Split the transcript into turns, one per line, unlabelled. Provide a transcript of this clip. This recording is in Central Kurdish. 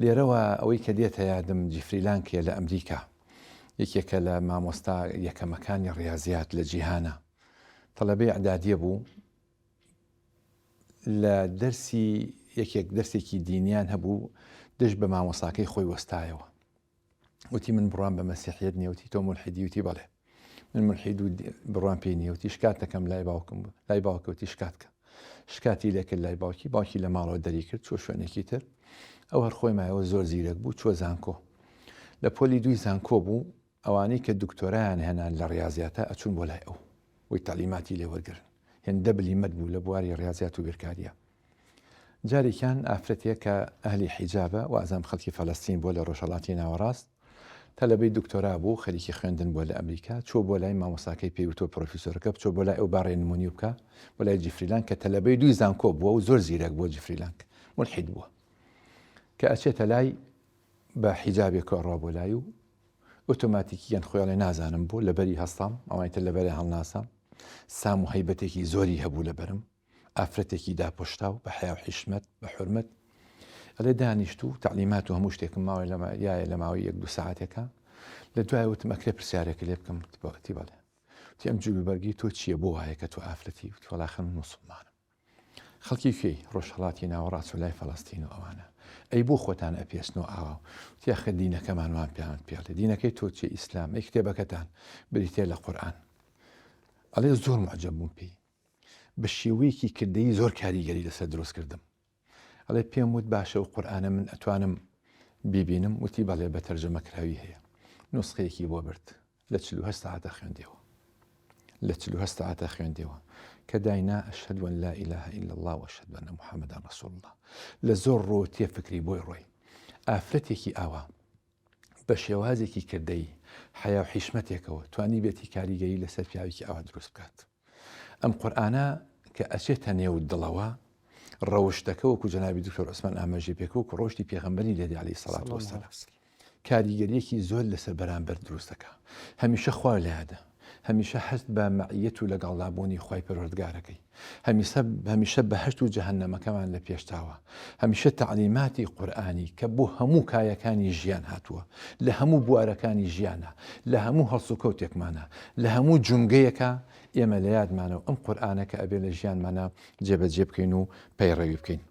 لێرەوە ئەوەی کە دێتە یادم جیفریلانکێ لە ئەمریکا یەکێکە لە مامۆستا یەکەمەکانی ڕاضیات لە جیهانە تەڵەبەی ئەعدادیە بوو لە یەکێک دەرسێکی دینیان هەبوو دژ بە مامۆستاکەی خۆی وەستایەوە وتی من بڕوان بە مەسیحیەت نییە وتی تۆ مولحیدی وتی بەڵێ من مولحید و بڕوان پێی نییە وتی شکات دەکەم لای باوکم لای باوکەوتی شکاتکە شکاتی لێکرد لای باوکی لە ماڵەوە دەری کرد چۆ شوێنێکی تر ئەو هەر خۆی مایەوە زۆر زیرەک بوو چوە زانکۆ لە پۆلی دوی زانکۆ بوو ئەوانەی کە دکتۆرایان هێنان لە ڕاضیاتە ئەچون بۆ لای ئەو وی تەعلیماتی لێ وەرگرن هێندە بلیمەت بوو لە بواری ڕاضیات و بیرکاریە جارێکیان ئافرەتێک کە ئەهلی حیجابە و ئازام خەڵکی فەلەستین بۆ لە ڕۆژهەڵاتی ناوەڕاست تەلەبەی دکتۆرا بوو خەریکی خوێندن بۆ لە ئەمریکا چۆ بۆ لای مامۆستاکەی پێوتۆ پرۆفیسۆرەکە بچۆ بۆ لای ئەو باڕێنمونی بکە بۆ لای جیفریلان کە تەلەبەی دوی زانکۆ بووە و زۆر زیرەک بۆ جیفریلانک مولحید بووە کە ئەچێتە لای بە حیجابێکە ڕوا بۆ لای و ئۆتۆماتیکیان خۆیاڵێ نازانم بۆ لەبەری هەستام ئەوانتە لەبەری هەڵناسام سام و هەیبەتێکی زۆری هەبوو لەبەرم ئافرەتێکی داپۆشتا و بە حیا و حیشمەت بە حورمەت ئەلێ دانیشت و تعلیمات و هەموو شتێکم ماوەی یایە لە ماوەی 1-2 ساعتێکە لە دوای وتم ئەکرێ پرسیارێکە لێ بکەم تی بەڵێ وتی ئەم جوبەرگی تۆ چییە بۆ وایە کە تۆ ئافرەتی وتی وەڵا خەم موسڵمانم خەڵکی کوێی ڕۆژهەڵاتی ناوەڕاست و لای فەڵەستین و ئەوانە ئەی بۆ خۆتان ئەپێستنەوە ئاوا وتی ئەخە دینەکەمان وان پێڵێ دینەکەی تۆ چی ئیسلام ئەی کتێبەکەتان بریتێ لە قورئان ئەڵێ زۆر معجەب بووم پێی بە شێوەیەکی کردەیی زۆر کاریگەری لەسەر دروست کردم ئەڵێ پێم وت باشە و قورئانە من ئەتوانم بیبینم وتی بەڵێ بە تەرجەمەکراوی هەیە نوسخەیەکی بۆ برد لە 48 ساعتە خوێندەوە لە 48 ساعتە خوێندەوە کە داینا ئەشهەدو ئەن لا ئیلاهە ئیلا الله وەشهەدو ئەنە محەممەدان ڕەسوول الله لە زۆر ڕۆ تێفکری بۆی ڕۆی ئافرەتێکی ئاوا بە شێوازێکی کردەی حیا و حیشمەتێکەوە توانی بێتی کاریگەری لەسەر پیاوێکی ئاوا دروست بکات ئەم قورئانە کە ئەچێتە نێو دڵەوە ڕەوشتەکە وەکو جەنابی دکتۆر عوسمان ئاماژەی پێکەوە و ڕۆژتی پێغەمبەری لێدی عەلەیهی سەڵات وەسەلام کاریگەریەکی زۆر لەسەر بەرامبەر دروستەکە هەمیشە خوا لەیادە هەمیشە هەست بە مەعیەت و لەگەڵدابوونی خوای پەروەردگارەکەی هەمیشە بەهەشت و جەهەنەمەکەمان لە پێشتاوە هەمیشە تەعلیماتی قورئانی کە بۆ هەموو کایەکانی ژیان هاتووە لە هەموو بوارەکانی ژیانە لە هەموو هەڵسوکەوتێکمانە لە هەموو جونگەیەکە ئێمە لە یادمانەوە ئەم قورئانە کە ئەبێ لە ژیانمانە جێبەجێ بکەین و پەیڕەوی بکەین